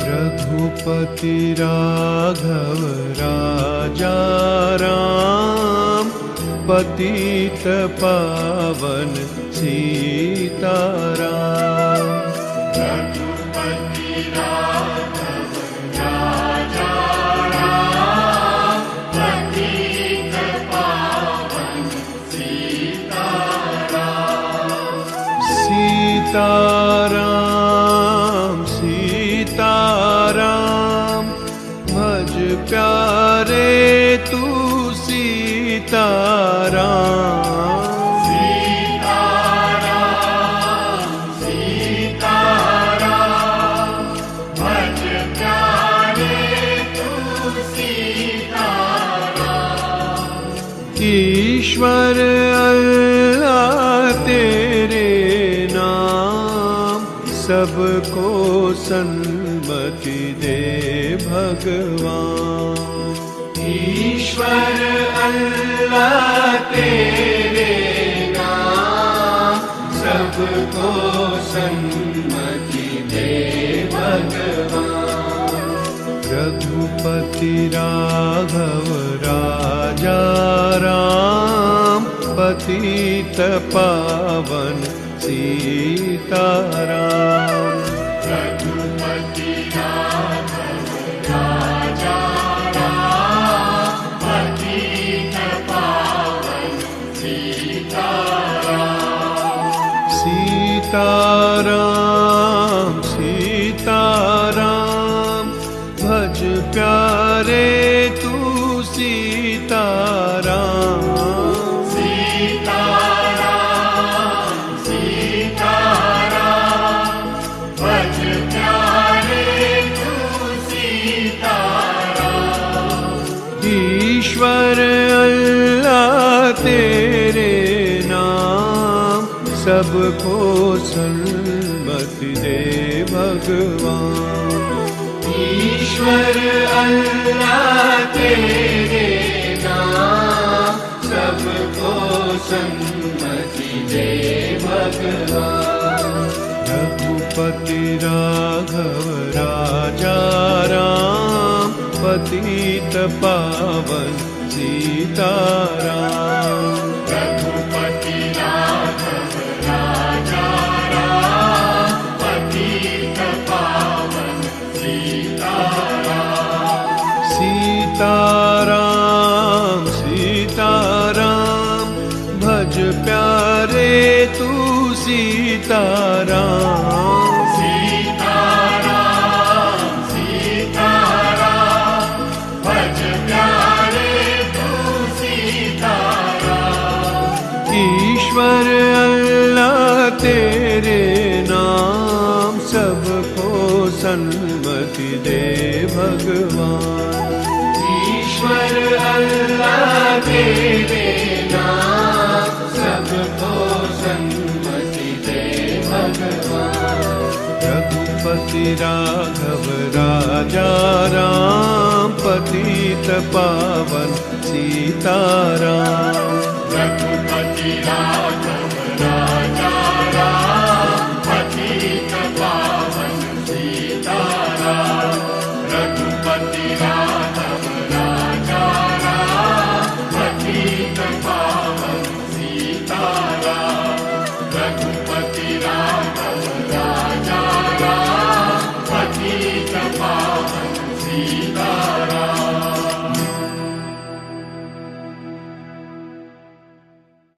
रघुपति राघव राजा राम, पतित पावन सीताराम। रघुपति राघव राजा राम, पतित पावन सीताराम। सीताराम सीताराम, भज प्यारे तू सीताराम। सीताराम सीताराम, भज प्यारे तू सीताराम। ईश्वर अल्लाह तेरे नाम, सबको सन्मति दे भगवान। ईश्वर अल्लाह तेरे नाम, सबको सन्मति दे भगवान। रघुपति राघव राजा राम, पतित पावन सीताराम। रघुपति राघव राजा राम, पतित पावन सीताराम। सीताराम सीताराम, भज प्यारे तू सीताराम। सीताराम सीताराम, भज प्यारे तू सीताराम। ईश्वर अल्लाह तेरे नाम, सबको सन्मति दे भगवान। ईश्वर अल्लाह तेरे नाम, सबको सन्मति दे भगवान। रघुपति राघव राजा राम, पतित पावन सीताराम। रघुपति राघव राजा राम, पतित पावन सीताराम। सीताराम सीताराम, भज प्यारे तू सीताराम। सीताराम सीताराम, भज प्यारे तू सीताराम। ईश्वर अल्लाह तेरे नाम, सबको सन्मति दे भगवान। ईश्वर अल्लाह तेरे नाम, सबको सन्मति दे भगवान। रघुपति राघव राजा राम, पतित पावन सीताराम। रघुपति राघव राजा राम, पतित पावन सीताराम। रघुपति राघव राजा राम, पतित पावन सीताराम। रघुपति राघव राजा राम, पतित पावन सीताराम।